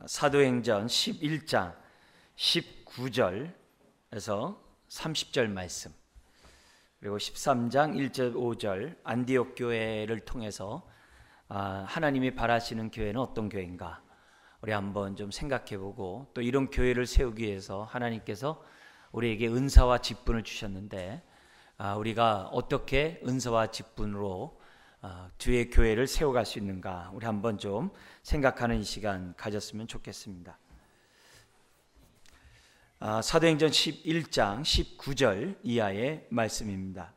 사도행전 11장 19절에서 30절 말씀, 그리고 13장 1절 5절 안디옥 교회를 통해서 하나님이 바라시는 교회는 어떤 교회인가 우리 한번 좀 생각해보고, 또 이런 교회를 세우기 위해서 하나님께서 우리에게 은사와 직분을 주셨는데 우리가 어떻게 은사와 직분으로 주의 교회를 세워갈 수 있는가 우리 한번 좀 생각하는 이 시간 가졌으면 좋겠습니다. 사도행전 11장 19절 이하의 말씀입니다.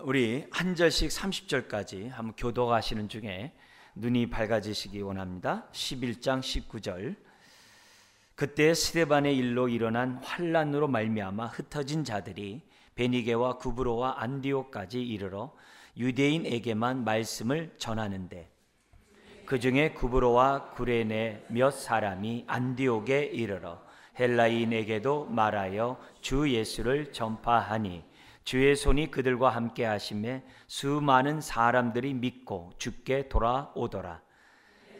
우리 한 절씩 30절까지 한번 교독하시는 중에 눈이 밝아지시기 원합니다. 11장 19절. 그때 스데반의 일로 일어난 환난으로 말미암아 흩어진 자들이 베니게와 구브로와 안디옥까지 이르러 유대인에게만 말씀을 전하는데, 그 중에 구브로와 구레네 몇 사람이 안디옥에 이르러 헬라인에게도 말하여 주 예수를 전파하니 주의 손이 그들과 함께 하심에 수많은 사람들이 믿고 주께 돌아오더라.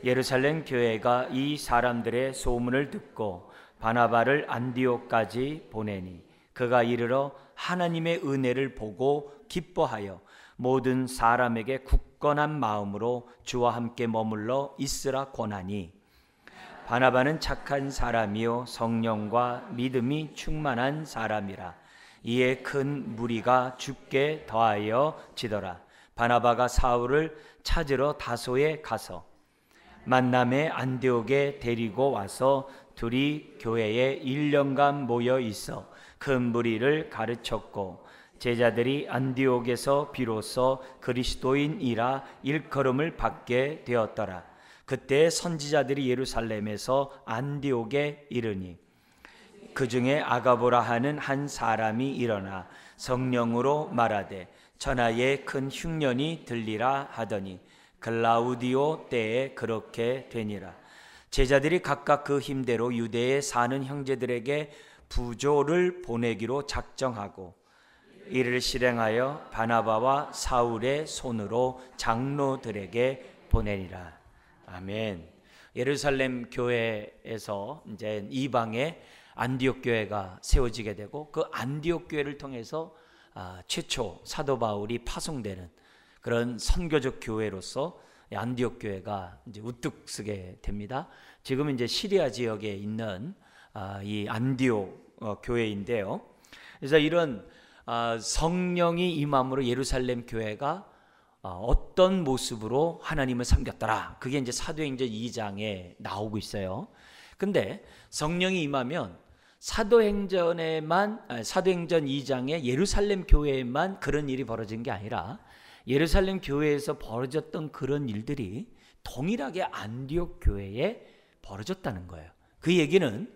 예루살렘 교회가 이 사람들의 소문을 듣고 바나바를 안디옥까지 보내니 그가 이르러 하나님의 은혜를 보고 기뻐하여 모든 사람에게 굳건한 마음으로 주와 함께 머물러 있으라 권하니, 바나바는 착한 사람이요 성령과 믿음이 충만한 사람이라. 이에 큰 무리가 주께 더하여 지더라. 바나바가 사울을 찾으러 다소에 가서 만남에 안디옥에 데리고 와서 둘이 교회에 1년간 모여 있어 큰 무리를 가르쳤고, 제자들이 안디옥에서 비로소 그리스도인이라 일컬음을 받게 되었더라. 그때 선지자들이 예루살렘에서 안디옥에 이르니 그 중에 아가보라 하는 한 사람이 일어나 성령으로 말하되 천하에 큰 흉년이 들리라 하더니 글라우디오 때에 그렇게 되니라. 제자들이 각각 그 힘대로 유대에 사는 형제들에게 부조를 보내기로 작정하고 이를 실행하여 바나바와 사울의 손으로 장로들에게 보내니라. 아멘. 예루살렘 교회에서 이제 이방의 안디옥 교회가 세워지게 되고, 그 안디옥 교회를 통해서 최초 사도 바울이 파송되는 그런 선교적 교회로서 안디옥 교회가 이제 우뚝 서게 됩니다. 지금 이제 시리아 지역에 있는 이 안디옥 교회인데요. 그래서 이런 성령이 임함으로 예루살렘 교회가 어떤 모습으로 하나님을 섬겼더라, 그게 이제 사도행전 2장에 나오고 있어요. 근데 성령이 임하면 사도행전 2장에 예루살렘 교회에만 그런 일이 벌어진 게 아니라 예루살렘 교회에서 벌어졌던 그런 일들이 동일하게 안디옥 교회에 벌어졌다는 거예요. 그 얘기는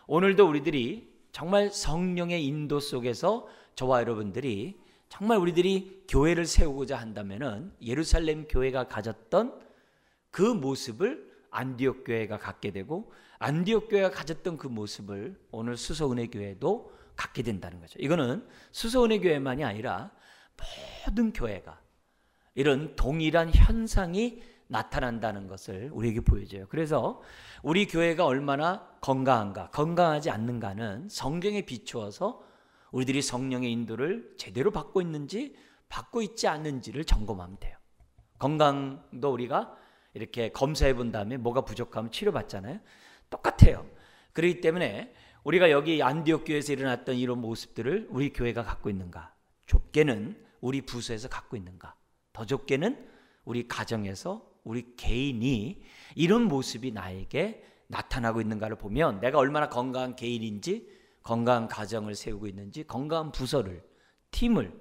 오늘도 우리들이 정말 성령의 인도 속에서 저와 여러분들이 정말 우리들이 교회를 세우고자 한다면은 예루살렘 교회가 가졌던 그 모습을 안디옥 교회가 갖게 되고, 안디옥 교회가 가졌던 그 모습을 오늘 수서은혜 교회도 갖게 된다는 거죠. 이거는 수서은혜 교회만이 아니라 모든 교회가 이런 동일한 현상이 나타난다는 것을 우리에게 보여줘요. 그래서 우리 교회가 얼마나 건강한가, 건강하지 않는가는 성경에 비추어서 우리들이 성령의 인도를 제대로 받고 있는지 받고 있지 않는지를 점검하면 돼요. 건강도 우리가 이렇게 검사해 본 다음에 뭐가 부족하면 치료받잖아요. 똑같아요. 그렇기 때문에 우리가 여기 안디옥 교회에서 일어났던 이런 모습들을 우리 교회가 갖고 있는가, 좁게는 우리 부서에서 갖고 있는가, 더 좁게는 우리 가정에서 우리 개인이 이런 모습이 나에게 나타나고 있는가를 보면 내가 얼마나 건강한 개인인지, 건강한 가정을 세우고 있는지, 건강한 부서를, 팀을,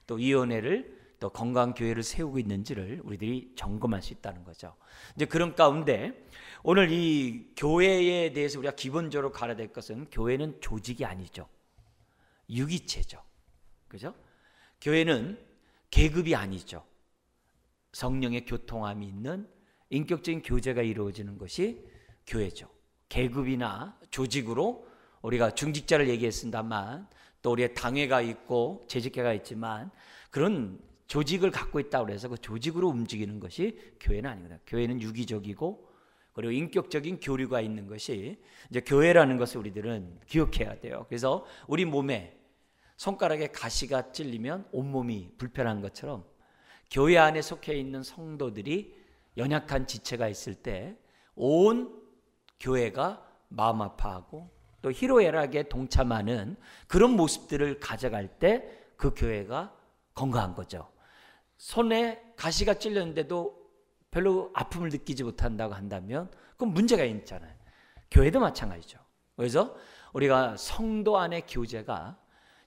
또 위원회를, 또 건강한 교회를 세우고 있는지를 우리들이 점검할 수 있다는 거죠. 이제 그런 가운데 오늘 이 교회에 대해서 우리가 기본적으로 가야 될 것은, 교회는 조직이 아니죠. 유기체죠. 그죠? 교회는 계급이 아니죠. 성령의 교통함이 있는 인격적인 교제가 이루어지는 것이 교회죠. 계급이나 조직으로 우리가 중직자를 얘기했습니다만, 또 우리의 당회가 있고 재직회가 있지만 그런 조직을 갖고 있다고 해서 그 조직으로 움직이는 것이 교회는 아니거든요. 교회는 유기적이고 그리고 인격적인 교류가 있는 것이 이제 교회라는 것을 우리들은 기억해야 돼요. 그래서 우리 몸에 손가락에 가시가 찔리면 온몸이 불편한 것처럼 교회 안에 속해 있는 성도들이 연약한 지체가 있을 때 온 교회가 마음 아파하고 또 희로애락에 동참하는 그런 모습들을 가져갈 때 그 교회가 건강한 거죠. 손에 가시가 찔렸는데도 별로 아픔을 느끼지 못한다고 한다면 그건 문제가 있잖아요. 교회도 마찬가지죠. 그래서 우리가 성도 안의 교제가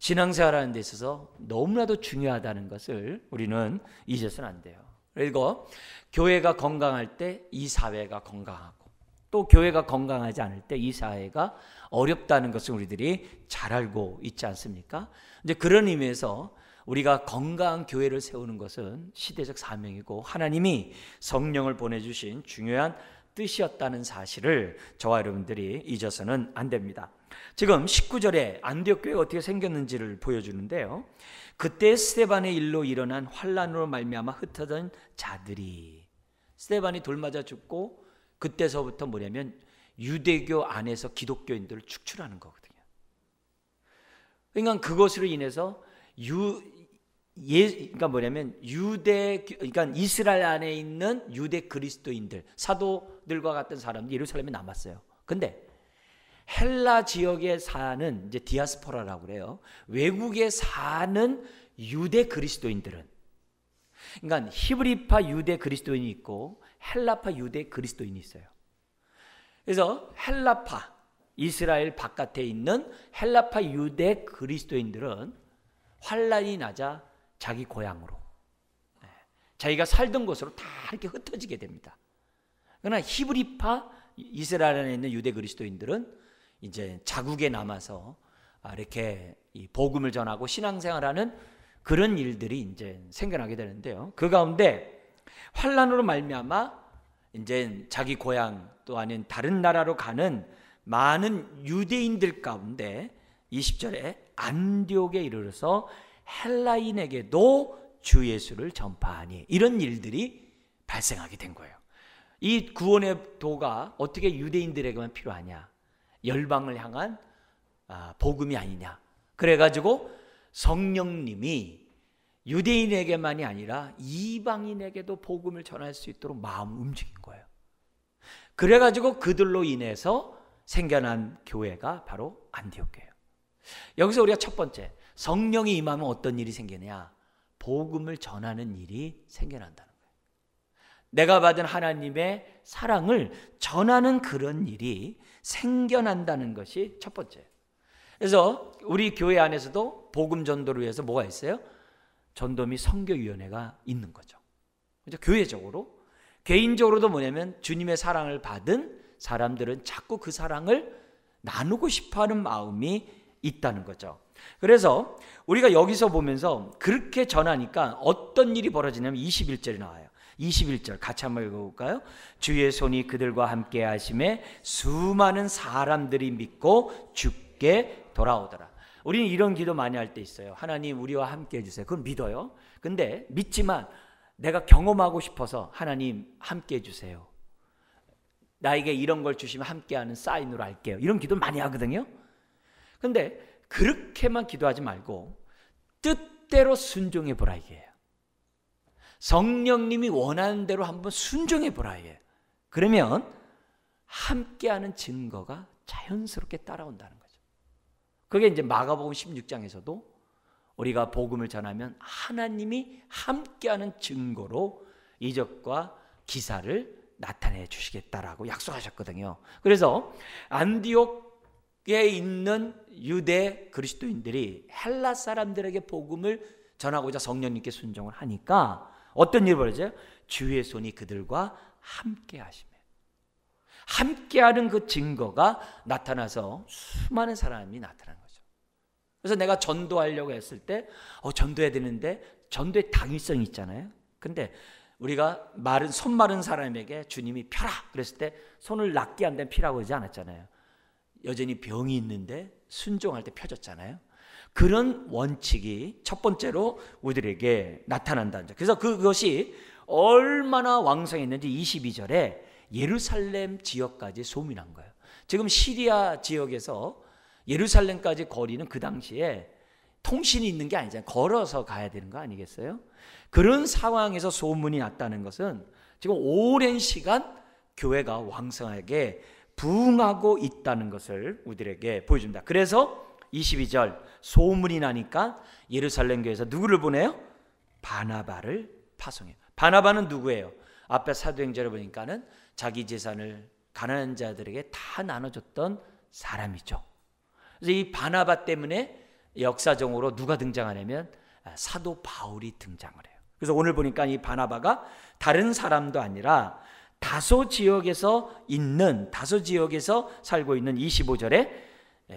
신앙생활하는 데 있어서 너무나도 중요하다는 것을 우리는 잊어서는 안 돼요. 그리고 교회가 건강할 때 이 사회가 건강하고 또 교회가 건강하지 않을 때 이 사회가 어렵다는 것을 우리들이 잘 알고 있지 않습니까? 이제 그런 의미에서 우리가 건강한 교회를 세우는 것은 시대적 사명이고 하나님이 성령을 보내주신 중요한 뜻이었다는 사실을 저와 여러분들이 잊어서는 안 됩니다. 지금 19절에 안디옥 교회가 어떻게 생겼는지를 보여주는데요. 그때 스데반의 일로 일어난 환난으로 말미암아 흩어진 자들이, 스데반이 돌 맞아 죽고 그때서부터 뭐냐면 유대교 안에서 기독교인들을 축출하는 거거든요. 그러니까 그것으로 인해서 그러니까 뭐냐면 그러니까 이스라엘 안에 있는 유대 그리스도인들, 사도들과 같은 사람들이 예루살렘에 남았어요. 근데 헬라 지역에 사는 이제 디아스포라라고 그래요. 외국에 사는 유대 그리스도인들은, 그러니까 히브리파 유대 그리스도인이 있고 헬라파 유대 그리스도인이 있어요. 그래서 헬라파, 이스라엘 바깥에 있는 헬라파 유대 그리스도인들은 환란이 나자 자기 고향으로, 자기가 살던 곳으로 다 이렇게 흩어지게 됩니다. 그러나 히브리파 이스라엘 안에 있는 유대 그리스도인들은 이제 자국에 남아서 이렇게 이 복음을 전하고 신앙생활하는 그런 일들이 이제 생겨나게 되는데요. 그 가운데 환란으로 말미암아 이제 자기 고향 또 아닌 다른 나라로 가는 많은 유대인들 가운데 20절에 안디옥에 이르러서 헬라인에게도 주 예수를 전파하니, 이런 일들이 발생하게 된 거예요. 이 구원의 도가 어떻게 유대인들에게만 필요하냐? 열방을 향한 복음이 아니냐? 그래가지고 성령님이 유대인에게만이 아니라 이방인에게도 복음을 전할 수 있도록 마음을 움직인 거예요. 그래가지고 그들로 인해서 생겨난 교회가 바로 안디옥 교회예요. 여기서 우리가 첫 번째, 성령이 임하면 어떤 일이 생기냐? 복음을 전하는 일이 생겨난다는 거예요. 내가 받은 하나님의 사랑을 전하는 그런 일이 생겨난다는 것이 첫 번째. 그래서 우리 교회 안에서도 복음 전도를 위해서 뭐가 있어요? 전도 및 선교위원회가 있는 거죠. 그렇죠? 교회적으로. 개인적으로도 뭐냐면 주님의 사랑을 받은 사람들은 자꾸 그 사랑을 나누고 싶어하는 마음이 있다는 거죠. 그래서 우리가 여기서 보면서 그렇게 전하니까 어떤 일이 벌어지냐면 21절이 나와요. 21절 같이 한번 읽어볼까요? 주의 손이 그들과 함께 하심에 수많은 사람들이 믿고 주께 돌아오더라. 우리는 이런 기도 많이 할 때 있어요. 하나님 우리와 함께 해주세요. 그건 믿어요. 근데 믿지만 내가 경험하고 싶어서 하나님 함께 해주세요. 나에게 이런 걸 주시면 함께하는 사인으로 할게요. 이런 기도 많이 하거든요. 근데 그렇게만 기도하지 말고 뜻대로 순종해 보라 이게요. 성령님이 원하는 대로 한번 순종해 보라 이게요. 그러면 함께하는 증거가 자연스럽게 따라온다는 거죠. 그게 이제 마가복음 16장에서도 우리가 복음을 전하면 하나님이 함께하는 증거로 이적과 기사를 나타내 주시겠다라고 약속하셨거든요. 그래서 안디옥에 있는 유대 그리스도인들이 헬라 사람들에게 복음을 전하고자 성령님께 순종을 하니까 어떤 일이 벌어져요? 주의 손이 그들과 함께 하시며, 함께하는 그 증거가 나타나서 수많은 사람이 나타나는 거죠. 그래서 내가 전도하려고 했을 때 전도해야 되는데 전도의 당위성이 있잖아요. 근데 우리가 손 마른 사람에게 주님이 펴라 그랬을 때 손을 낫게 한 데는 피라고 하지 않았잖아요. 여전히 병이 있는데 순종할 때 펴졌잖아요. 그런 원칙이 첫 번째로 우리들에게 나타난다는 점. 그래서 그것이 얼마나 왕성했는지 22절에 예루살렘 지역까지 소문이 난 거예요. 지금 시리아 지역에서 예루살렘까지 거리는 그 당시에 통신이 있는 게 아니잖아요. 걸어서 가야 되는 거 아니겠어요? 그런 상황에서 소문이 났다는 것은 지금 오랜 시간 교회가 왕성하게 부흥하고 있다는 것을 우리들에게 보여줍니다. 그래서 22절 소문이 나니까 예루살렘 교회에서 누구를 보내요? 바나바를 파송해요. 바나바는 누구예요? 앞에 사도행전을 보니까는 자기 재산을 가난한 자들에게 다 나눠줬던 사람이죠. 그래서 이 바나바 때문에 역사적으로 누가 등장하냐면 사도 바울이 등장을 해요. 그래서 오늘 보니까 이 바나바가 다른 사람도 아니라 다소 지역에서 살고 있는 25절에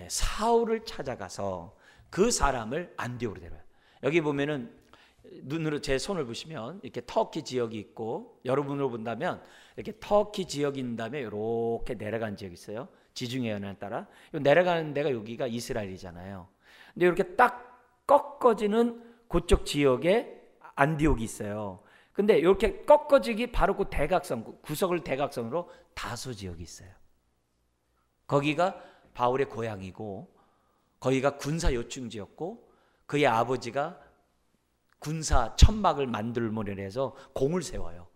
사울을 찾아가서 그 사람을 안디옥으로 데려와요. 여기 보면은 눈으로 제 손을 보시면 이렇게 터키 지역이 있고, 여러분으로 본다면 이렇게 터키 지역인 다음에 이렇게 내려간 지역이 있어요. 지중해 연안에 따라 내려가는 데가 여기가 이스라엘이잖아요. 근데 이렇게 딱 꺾어지는 그쪽 지역에 안디옥이 있어요. 근데 이렇게 꺾어지기 바로 그 대각선, 구석을 대각선으로 다소 지역이 있어요. 거기가 바울의 고향이고, 거기가 군사 요충지였고, 그의 아버지가 군사 천막을 만들므로 해서 공을 세워요.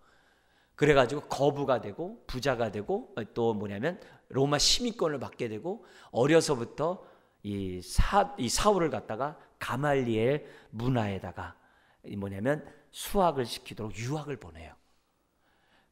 그래가지고 거부가 되고 부자가 되고 또 뭐냐면 로마 시민권을 받게 되고, 어려서부터 이 사울을 갖다가 가말리엘 문화에다가 뭐냐면 수학을 시키도록 유학을 보내요.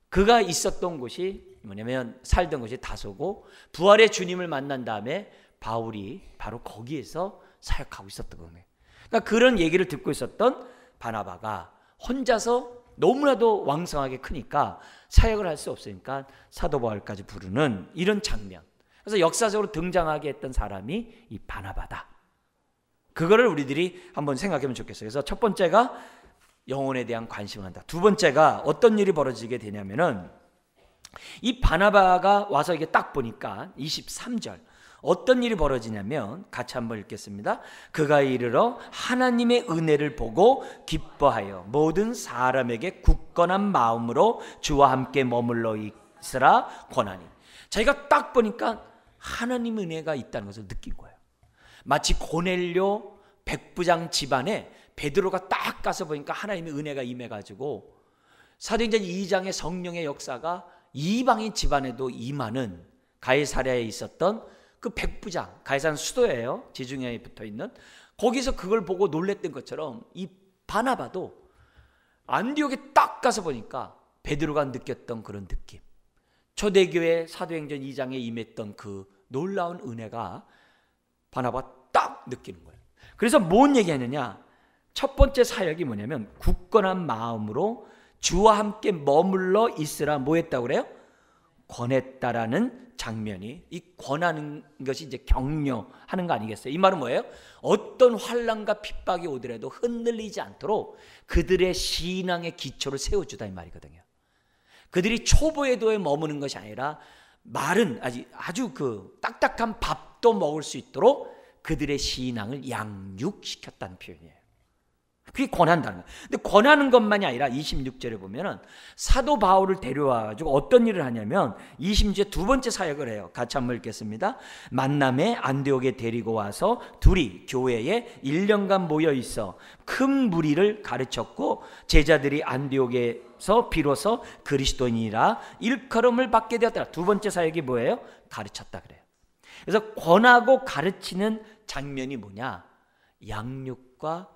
그가 있었던 곳이 뭐냐면 살던 곳이 다소고, 부활의 주님을 만난 다음에 바울이 바로 거기에서 사역하고 있었던 거예요. 그러니까 그런 얘기를 듣고 있었던 바나바가 혼자서 너무나도 왕성하게 크니까 사역을 할 수 없으니까 사도 바울까지 부르는 이런 장면. 그래서 역사적으로 등장하게 했던 사람이 이 바나바다. 그거를 우리들이 한번 생각하면 좋겠어요. 그래서 첫 번째가 영혼에 대한 관심을 한다. 두 번째가 어떤 일이 벌어지게 되냐면은 이 바나바가 와서 이게 딱 보니까 23절 어떤 일이 벌어지냐면 같이 한번 읽겠습니다. 그가 이르러 하나님의 은혜를 보고 기뻐하여 모든 사람에게 굳건한 마음으로 주와 함께 머물러 있으라 권하니. 자기가 딱 보니까 하나님의 은혜가 있다는 것을 느낀 거예요. 마치 고넬료 백부장 집안에 베드로가 딱 가서 보니까 하나님의 은혜가 임해가지고 사도행전 2장의 성령의 역사가 이방인 집안에도 임하는 가이사랴에 있었던 그 백부장, 가이사랴는 수도예요. 지중해에 붙어있는. 거기서 그걸 보고 놀랬던 것처럼 이 바나바도 안디옥에 딱 가서 보니까 베드로가 느꼈던 그런 느낌, 초대교회 사도행전 2장에 임했던 그 놀라운 은혜가 바나바가 딱 느끼는 거예요. 그래서 뭔 얘기하느냐, 첫 번째 사역이 뭐냐면 굳건한 마음으로 주와 함께 머물러 있으라. 뭐 했다고 그래요? 권했다라는 장면이, 이 권하는 것이 이제 격려하는 거 아니겠어요? 이 말은 뭐예요? 어떤 환난과 핍박이 오더라도 흔들리지 않도록 그들의 신앙의 기초를 세워주다 이 말이거든요. 그들이 초보에도에 머무는 것이 아니라 마른 아주 그 딱딱한 밥도 먹을 수 있도록 그들의 신앙을 양육시켰다는 표현이에요. 그게 권한다는 거예요. 근데 권하는 것만이 아니라 26절에 보면은 사도 바울을 데려와가지고 어떤 일을 하냐면 26절 두 번째 사역을 해요. 같이 한번 읽겠습니다. 만남에 안디옥에 데리고 와서 둘이 교회에 1년간 모여 있어 큰 무리를 가르쳤고, 제자들이 안디옥에서 비로소 그리스도인이라 일컬음을 받게 되었다. 두 번째 사역이 뭐예요? 가르쳤다 그래요. 그래서 권하고 가르치는 장면이 뭐냐? 양육과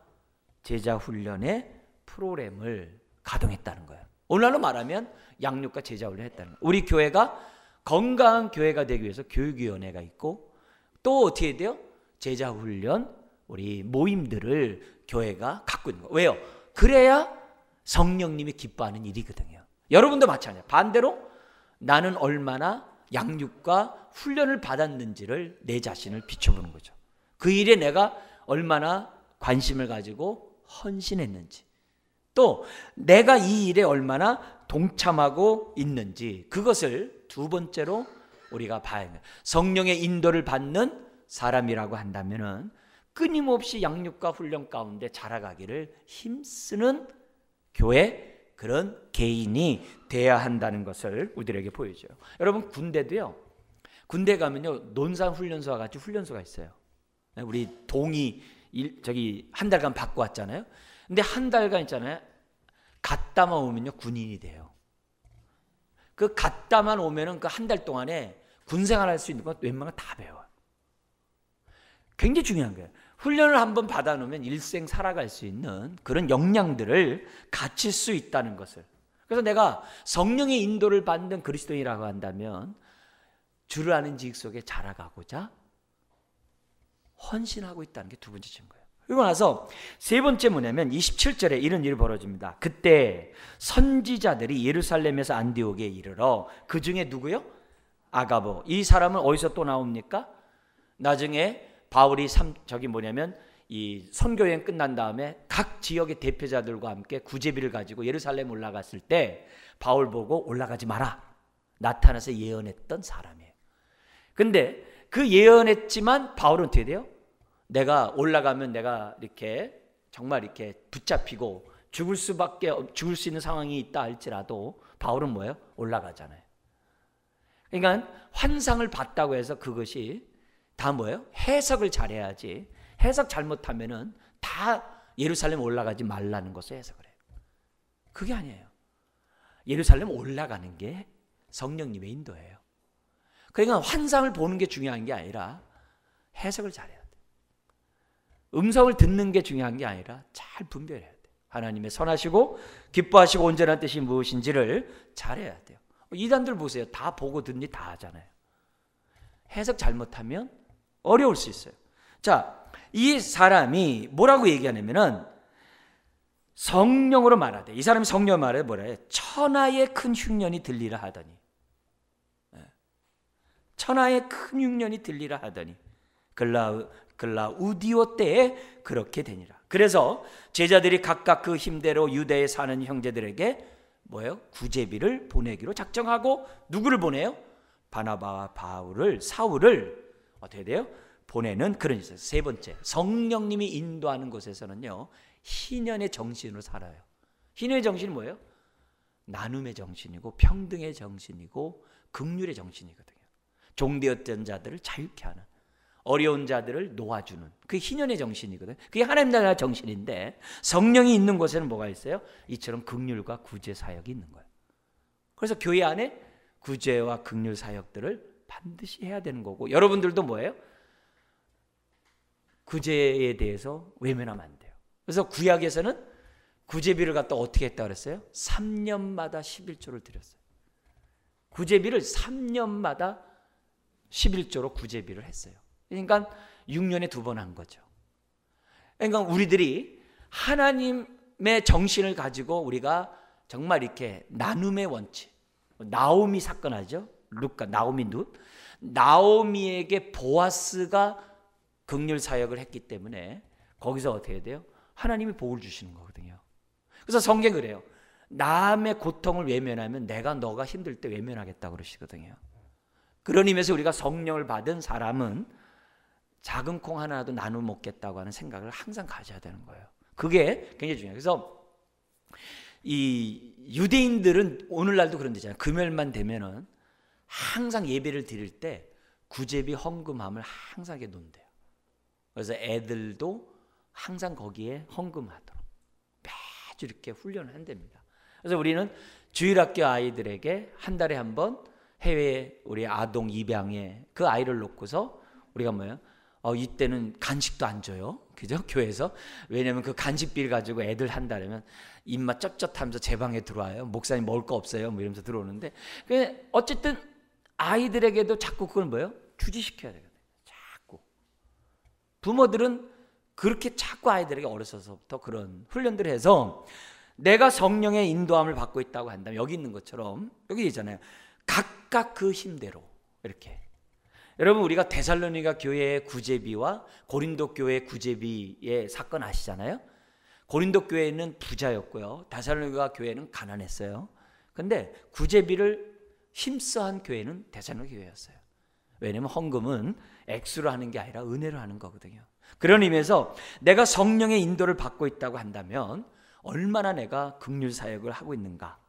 제자 훈련의 프로그램을 가동했다는 거예요. 오늘날로 말하면 양육과 제자 훈련을 했다는 거예요. 우리 교회가 건강한 교회가 되기 위해서 교육위원회가 있고, 또 어떻게 해야 돼요? 제자 훈련, 우리 모임들을 교회가 갖고 있는 거예요. 왜요? 그래야 성령님이 기뻐하는 일이거든요. 여러분도 마찬가지예요. 반대로 나는 얼마나 양육과 훈련을 받았는지를 내 자신을 비춰보는 거죠. 그 일에 내가 얼마나 관심을 가지고 헌신했는지, 또 내가 이 일에 얼마나 동참하고 있는지, 그것을 두 번째로 우리가 봐야 합니다. 성령의 인도를 받는 사람이라고 한다면은 끊임없이 양육과 훈련 가운데 자라가기를 힘쓰는 교회 그런 개인이 돼야 한다는 것을 우리들에게 보여줘요. 여러분 군대도요. 군대 가면요 논산훈련소와 같이 훈련소가 있어요. 우리 동이 저기 한 달간 받고 왔잖아요. 근데 한 달간 있잖아요. 갔다만 오면요 군인이 돼요. 그 갔다만 오면은 그 한 달 동안에 군생활 할 수 있는 건 웬만하면 다 배워요. 굉장히 중요한 거예요. 훈련을 한번 받아놓으면 일생 살아갈 수 있는 그런 역량들을 갖출 수 있다는 것을. 그래서 내가 성령의 인도를 받는 그리스도인이라고 한다면 주를 아는 지식 속에 자라가고자 헌신하고 있다는 게 두 번째 증거예요. 그리고 나서 세 번째 뭐냐면 27절에 이런 일이 벌어집니다. 그때 선지자들이 예루살렘에서 안디옥에 이르러 그 중에 누구요? 아가보. 이 사람은 어디서 또 나옵니까? 나중에 바울이 이 선교여행 끝난 다음에 각 지역의 대표자들과 함께 구제비를 가지고 예루살렘 올라갔을 때 바울 보고 올라가지 마라 나타나서 예언했던 사람이에요. 근데 그 예언했지만 바울은 어떻게 돼요? 내가 올라가면 내가 이렇게 정말 이렇게 붙잡히고 죽을 수 있는 상황이 있다 할지라도 바울은 뭐예요? 올라가잖아요. 그러니까 환상을 봤다고 해서 그것이 다 뭐예요? 해석을 잘해야지. 해석 잘못하면은 다 예루살렘 올라가지 말라는 것을 해석을 해요. 그게 아니에요. 예루살렘 올라가는 게 성령님의 인도예요. 그러니까 환상을 보는 게 중요한 게 아니라 해석을 잘해야 돼요. 음성을 듣는 게 중요한 게 아니라 잘 분별해야 돼요. 하나님의 선하시고 기뻐하시고 온전한 뜻이 무엇인지를 잘해야 돼요. 이단들 보세요. 다 보고 듣니 다 하잖아요. 해석 잘못하면 어려울 수 있어요. 자, 이 사람이 뭐라고 얘기하냐면은 성령으로 말하되, 이 사람이 성령으로 말해 뭐라 해? 천하의 큰 흉년이 들리라 하더니, 천하의 큰 흉년이 들리라 하더니 글라우디오 때에 그렇게 되니라. 그래서 제자들이 각각 그 힘대로 유대에 사는 형제들에게 뭐예요? 구제비를 보내기로 작정하고 누구를 보내요? 바나바와 사울을 어떻게 돼요? 보내는 그런 있어요. 세 번째, 성령님이 인도하는 곳에서는요 희년의 정신으로 살아요. 희년의 정신이 뭐예요? 나눔의 정신이고 평등의 정신이고 긍휼의 정신이거든요. 종되었던 자들을 자유케 하는, 어려운 자들을 놓아주는 그 희년의 정신이거든요. 그게 하나님 나라 정신인데 성령이 있는 곳에는 뭐가 있어요? 이처럼 긍휼과 구제 사역이 있는 거예요. 그래서 교회 안에 구제와 긍휼 사역들을 반드시 해야 되는 거고, 여러분들도 뭐예요? 구제에 대해서 외면하면 안 돼요. 그래서 구약에서는 구제비를 갖다 어떻게 했다 그랬어요? 3년마다 11조를 드렸어요. 구제비를 3년마다 11조로 구제비를 했어요. 그러니까 6년에 2번 한 거죠. 그러니까 우리들이 하나님의 정신을 가지고 우리가 정말 이렇게 나눔의 원칙, 나오미 사건 알죠? 나오미 룻. 나오미에게 보아스가 긍휼 사역을 했기 때문에 거기서 어떻게 돼요? 하나님이 복을 주시는 거거든요. 그래서 성경이 그래요. 남의 고통을 외면하면 내가 너가 힘들 때 외면하겠다고 그러시거든요. 그런 의미에서 우리가 성령을 받은 사람은 작은 콩 하나라도 나눠 먹겠다고 하는 생각을 항상 가져야 되는 거예요. 그게 굉장히 중요해요. 그래서 이 유대인들은 오늘날도 그런 데잖아요. 금요일만 되면은 항상 예배를 드릴 때 구제비 헌금함을 항상 놓는대요. 그래서 애들도 항상 거기에 헌금하도록 매주 이렇게 훈련을 한답니다. 그래서 우리는 주일학교 아이들에게 한 달에 한 번 해외 우리 아동 입양에 그 아이를 놓고서 우리가 뭐예요? 이때는 간식도 안 줘요. 그죠? 교회에서. 왜냐면 그 간식비를 가지고 애들 한다면 입맛 쩝쩝하면서 제 방에 들어와요. 목사님 먹을 거 없어요. 뭐 이러면서 들어오는데. 어쨌든 아이들에게도 자꾸 그걸 뭐예요? 주지시켜야 되거든요. 자꾸. 부모들은 그렇게 자꾸 아이들에게 어려서부터 그런 훈련들을 해서 내가 성령의 인도함을 받고 있다고 한다면 여기 있는 것처럼 여기 있잖아요. 각각 그 힘대로 이렇게. 여러분 우리가 데살로니가 교회의 구제비와 고린도 교회의 구제비의 사건 아시잖아요. 고린도 교회는 부자였고요. 데살로니가 교회는 가난했어요. 근데 구제비를 힘써한 교회는 데살로니가 교회였어요. 왜냐하면 헌금은 액수로 하는 게 아니라 은혜로 하는 거거든요. 그런 의미에서 내가 성령의 인도를 받고 있다고 한다면 얼마나 내가 긍휼 사역을 하고 있는가,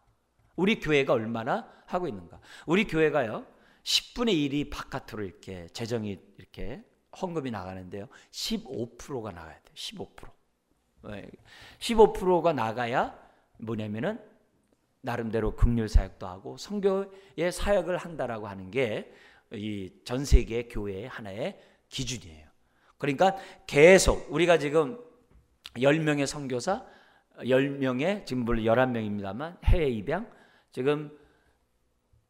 우리 교회가 얼마나 하고 있는가. 우리 교회가요 10분의 1이 바깥으로 이렇게 재정이 이렇게 헌금이 나가는데요 15%가 나가야 돼요. 15%. 15%가 나가야 뭐냐면은 나름대로 긍휼 사역도 하고 선교의 사역을 한다라고 하는 게 이 전 세계 교회의 하나의 기준이에요. 그러니까 계속 우리가 지금 10명의 선교사, 10명의 지금 물론 11명입니다만 해외 입양, 지금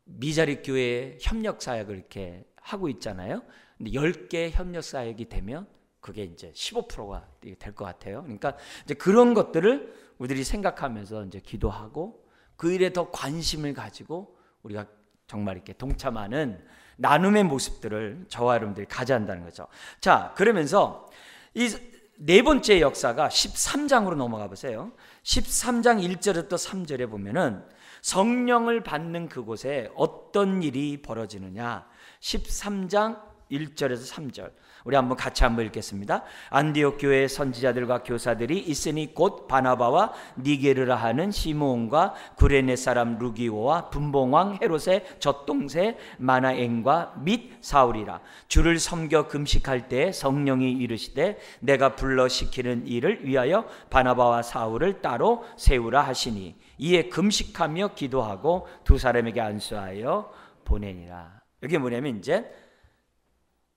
미자립 교회의 협력 사역을 이렇게 하고 있잖아요. 근데 10개 협력 사역이 되면 그게 이제 15%가 될 것 같아요. 그러니까 이제 그런 것들을 우리들이 생각하면서 이제 기도하고 그 일에 더 관심을 가지고 우리가 정말 이렇게 동참하는 나눔의 모습들을 저와 여러분들이 가져야 한다는 거죠. 자, 그러면서 이 네 번째 역사가 13장으로 넘어가 보세요. 13장 1절부터 3절에 보면은 성령을 받는 그곳에 어떤 일이 벌어지느냐. 13장 1절에서 3절 우리 같이 한번 읽겠습니다. 안디옥 교회의 선지자들과 교사들이 있으니 곧 바나바와 니게르라 하는 시므온과 구레네 사람 루기오와 분봉왕 헤롯의 젖동생 마나엔과 및 사울이라. 주를 섬겨 금식할 때 성령이 이르시되 내가 불러 시키는 일을 위하여 바나바와 사울을 따로 세우라 하시니 이에 금식하며 기도하고 두 사람에게 안수하여 보내니라. 이게 뭐냐면 이제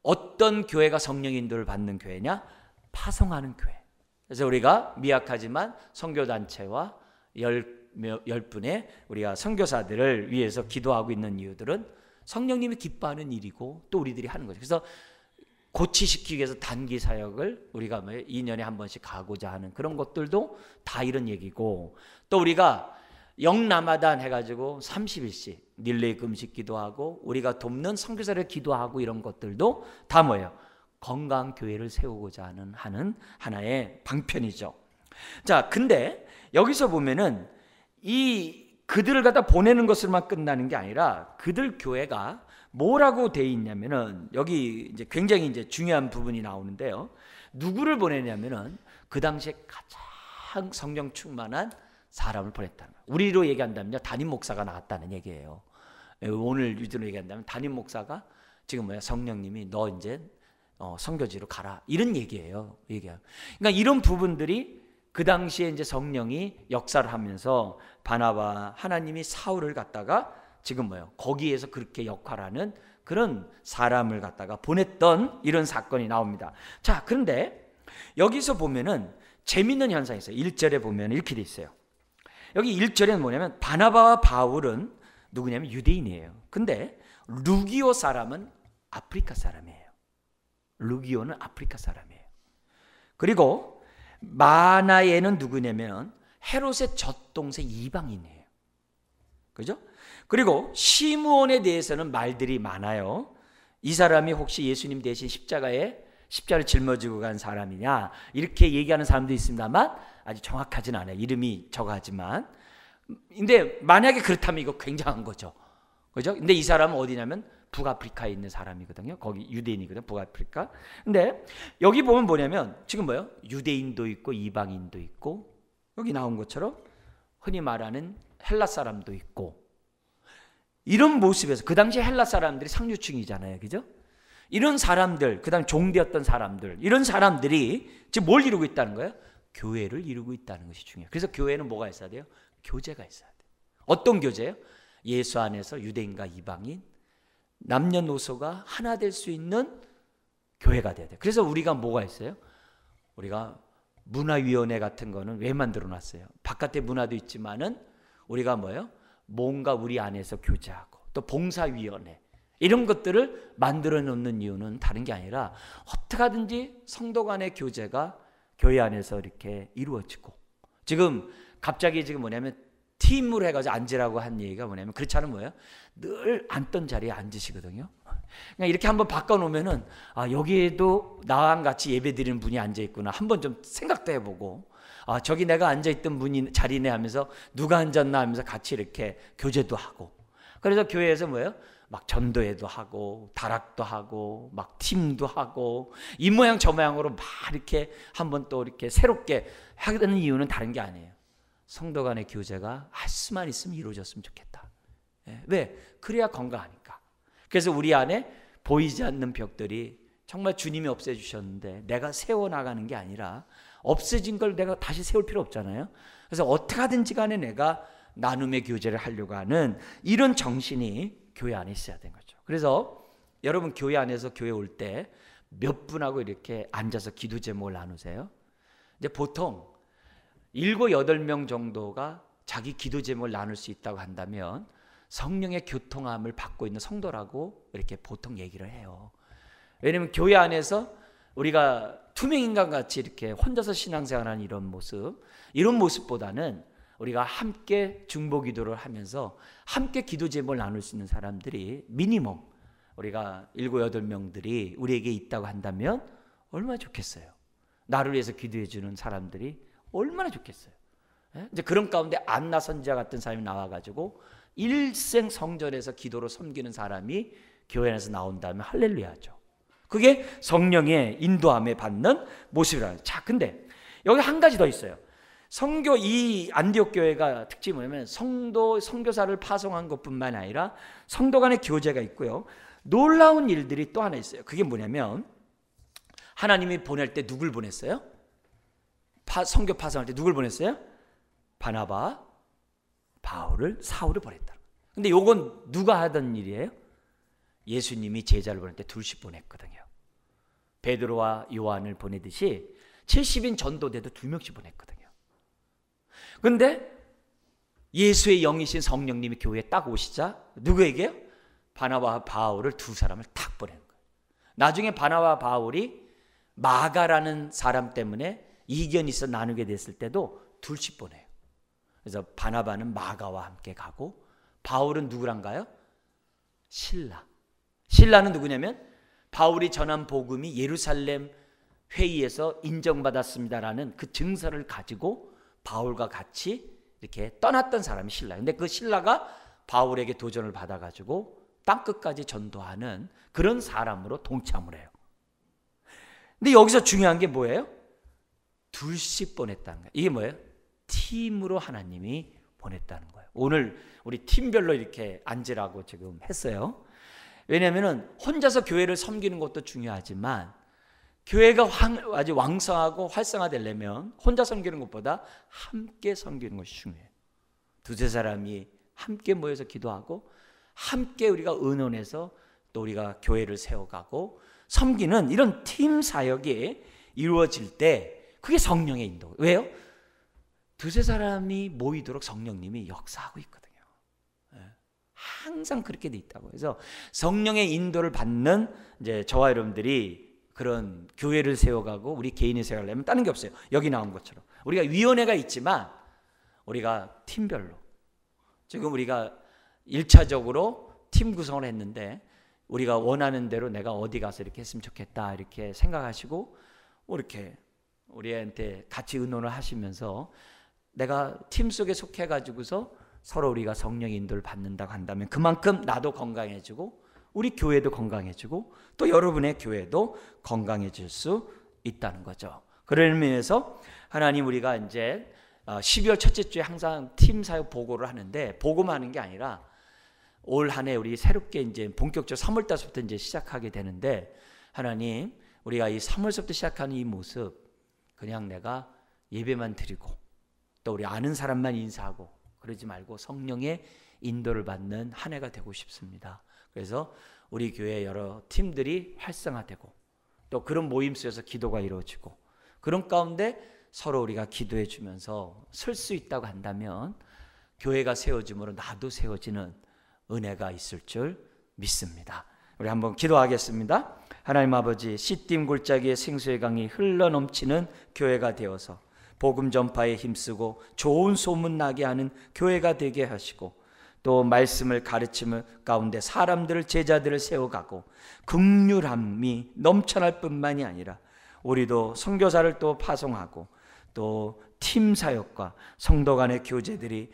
어떤 교회가 성령 인도를 받는 교회냐? 파송하는 교회. 그래서 우리가 미약하지만 선교단체와 10분의 우리가 선교사들을 위해서 기도하고 있는 이유들은 성령님이 기뻐하는 일이고 또 우리들이 하는 거죠. 그래서 고치시키기 위해서 단기 사역을 우리가 2년에 한 번씩 가고자 하는 그런 것들도 다 이런 얘기고, 또 우리가 영남하단 해가지고 30일씩 릴레이 금식 기도하고 우리가 돕는 선교사를 기도하고 이런 것들도 다 뭐예요? 건강 교회를 세우고자 하는 하나의 방편이죠. 자, 근데 여기서 보면은 이 그들을 갖다 보내는 것으로만 끝나는 게 아니라 그들 교회가 뭐라고 돼 있냐면은 여기 이제 굉장히 이제 중요한 부분이 나오는데요. 누구를 보내냐면은 그 당시에 가장 성령 충만한 사람을 보냈다는 거예요. 우리로 얘기한다면요, 담임 목사가 나왔다는 얘기예요. 오늘 위주로 얘기한다면 담임 목사가 지금 성령님이 너 이제 선교지로 가라 이런 얘기예요. 그러니까 이런 부분들이 그 당시에 이제 성령이 역사를 하면서 바나바 하나님이 사울을 갖다가 지금 거기에서 그렇게 역할하는 그런 사람을 갖다가 보냈던 이런 사건이 나옵니다. 자, 그런데 여기서 보면은 재밌는 현상이 있어요. 1절에 보면 이렇게 돼 있어요. 여기 1절에는 뭐냐면 바나바와 바울은 누구냐면 유대인이에요. 근데 루기오 사람은 아프리카 사람이에요. 루기오는 아프리카 사람이에요. 그리고 마나에는 누구냐면 헤롯의 젖동생 이방인이에요. 그죠? 그리고 시므온에 대해서는 말들이 많아요. 이 사람이 혹시 예수님 대신 십자가를 짊어지고 간 사람이냐 이렇게 얘기하는 사람도 있습니다만 아직 정확하진 않아요. 이름이 저거하지만. 근데 만약에 그렇다면 이거 굉장한 거죠. 그죠? 근데 이 사람은 어디냐면 북아프리카에 있는 사람이거든요. 거기 유대인이거든요. 북아프리카. 근데 여기 보면 뭐냐면 지금 유대인도 있고 이방인도 있고 여기 나온 것처럼 흔히 말하는 헬라 사람도 있고 이런 모습에서 그 당시 헬라 사람들이 상류층이잖아요. 그죠? 이런 사람들, 그 다음에 종되었던 사람들, 이런 사람들이 지금 뭘 이루고 있다는 거예요? 교회를 이루고 있다는 것이 중요해요. 그래서 교회는 뭐가 있어야 돼요? 교제가 있어야 돼요. 어떤 교제예요? 예수 안에서 유대인과 이방인, 남녀노소가 하나 될 수 있는 교회가 돼야 돼요. 그래서 우리가 뭐가 있어요? 우리가 문화위원회 같은 거는 왜 만들어 놨어요? 바깥에 문화도 있지만은 우리가 뭔가 우리 안에서 교제하고 또 봉사위원회 이런 것들을 만들어 놓는 이유는 다른 게 아니라 어떻게 하든지 성도 간의 교제가 교회 안에서 이렇게 이루어지고, 지금 갑자기 지금 뭐냐면 팀으로 해가지고 앉으라고 한 얘기가 뭐냐면 그렇지 않으면 늘 앉던 자리에 앉으시거든요. 그러니까 이렇게 한번 바꿔놓으면은 여기에도 나랑 같이 예배 드리는 분이 앉아있구나 한번 좀 생각도 해보고, 저기 내가 앉아있던 분이 자리네 하면서 누가 앉았나 하면서 같이 이렇게 교제도 하고, 그래서 교회에서 막 전도회도 하고 다락도 하고 막 팀도 하고 이 모양 저 모양으로 막 이렇게 한번 또 이렇게 새롭게 하는 이유는 다른 게 아니에요. 성도 간의 교제가 할 수만 있으면 이루어졌으면 좋겠다. 왜? 그래야 건강하니까. 그래서 우리 안에 보이지 않는 벽들이 정말 주님이 없애주셨는데 내가 세워나가는 게 아니라 없어진 걸 내가 다시 세울 필요 없잖아요. 그래서 어떻게 하든지 간에 내가 나눔의 교제를 하려고 하는 이런 정신이 교회 안에 있어야 되는 거죠. 그래서 여러분 교회 안에서 교회 올 때 몇 분하고 이렇게 앉아서 기도 제목을 나누세요? 이제 보통 7, 8명 정도가 자기 기도 제목을 나눌 수 있다고 한다면 성령의 교통함을 받고 있는 성도라고 이렇게 보통 얘기를 해요. 왜냐하면 교회 안에서 우리가 투명인간 같이 이렇게 혼자서 신앙생활하는 이런 모습보다는 우리가 함께 중보기도를 하면서 함께 기도 제목을 나눌 수 있는 사람들이 미니멈 우리가 7, 8명들이 우리에게 있다고 한다면 얼마나 좋겠어요. 나를 위해서 기도해 주는 사람들이 얼마나 좋겠어요. 이제 그런 가운데 안나 선지자 같은 사람이 나와가지고 일생 성전에서 기도로 섬기는 사람이 교회 안에서 나온다면 할렐루야죠. 그게 성령의 인도함에 받는 모습이라는 거예요. 자, 근데 여기 한 가지 더 있어요. 성교 이 안디옥 교회가 특징이 뭐냐면 선교사를 파송한 것뿐만 아니라 성도 간의 교제가 있고요. 놀라운 일들이 또 하나 있어요. 그게 뭐냐면 하나님이 보낼 때 누굴 보냈어요? 선교 파송할 때 누굴 보냈어요? 바나바, 바울을, 사울을 보냈다. 근데 요건 누가 하던 일이에요? 예수님이 제자를 보낼 때 둘씩 보냈거든요. 베드로와 요한을 보내듯이 70인 전도대도 2명씩 보냈거든요. 근데 예수의 영이신 성령님이 교회에 딱 오시자 누구에게요? 바나바와 바울을 2사람을 탁 보내는 거예요. 나중에 바나바와 바울이 마가라는 사람 때문에 이견이 있어 나누게 됐을 때도 2씩 보내요. 그래서 바나바는 마가와 함께 가고 바울은 누구랑 가요? 신라는 누구냐면 바울이 전한 복음이 예루살렘 회의에서 인정받았습니다라는 그 증서를 가지고 바울과 같이 이렇게 떠났던 사람이 신라예요. 근데 그 신라가 바울에게 도전을 받아가지고 땅끝까지 전도하는 그런 사람으로 동참을 해요. 근데 여기서 중요한 게 뭐예요? 2씩 보냈다는 거예요. 이게 뭐예요? 팀으로 하나님이 보냈다는 거예요. 오늘 우리 팀별로 이렇게 앉으라고 지금 했어요. 왜냐하면 혼자서 교회를 섬기는 것도 중요하지만 교회가 아주 왕성하고 활성화되려면 혼자 섬기는 것보다 함께 섬기는 것이 중요해요. 2, 3사람이 함께 모여서 기도하고 함께 우리가 의논해서 또 우리가 교회를 세워가고 섬기는 이런 팀 사역이 이루어질 때 그게 성령의 인도. 왜요? 2, 3사람이 모이도록 성령님이 역사하고 있거든요. 항상 그렇게 돼 있다고. 그래서 성령의 인도를 받는 이제 저와 여러분들이 그런 교회를 세워가고 우리 개인이 세워가려면 다른 게 없어요. 여기 나온 것처럼 우리가 위원회가 있지만 우리가 팀별로 지금 우리가 1차적으로 팀 구성을 했는데 우리가 원하는 대로 내가 어디 가서 이렇게 했으면 좋겠다 이렇게 생각하시고 이렇게 우리한테 같이 의논을 하시면서 내가 팀 속에 속해가지고서 서로 우리가 성령의 인도를 받는다고 한다면 그만큼 나도 건강해지고 우리 교회도 건강해지고 또 여러분의 교회도 건강해질 수 있다는 거죠. 그런 의미에서 하나님 우리가 이제 12월 첫째 주에 항상 팀 사역 보고를 하는데 보고만 하는 게 아니라 올 한 해 우리 새롭게 이제 본격적으로 3월 달부터 이제 시작하게 되는데 하나님 우리가 이 3월부터 시작하는 이 모습 그냥 내가 예배만 드리고 또 우리 아는 사람만 인사하고 그러지 말고 성령의 인도를 받는 한 해가 되고 싶습니다. 그래서 우리 교회 여러 팀들이 활성화되고 또 그런 모임 속에서 기도가 이루어지고 그런 가운데 서로 우리가 기도해 주면서 설 수 있다고 한다면 교회가 세워짐으로 나도 세워지는 은혜가 있을 줄 믿습니다. 우리 한번 기도하겠습니다. 하나님 아버지, 씨띠임 골짜기의 생수의 강이 흘러넘치는 교회가 되어서 복음 전파에 힘쓰고 좋은 소문 나게 하는 교회가 되게 하시고 또 말씀을 가르치는 가운데 사람들을 제자들을 세워가고 긍휼함이 넘쳐날 뿐만이 아니라 우리도 선교사를 또 파송하고 또 팀 사역과 성도 간의 교제들이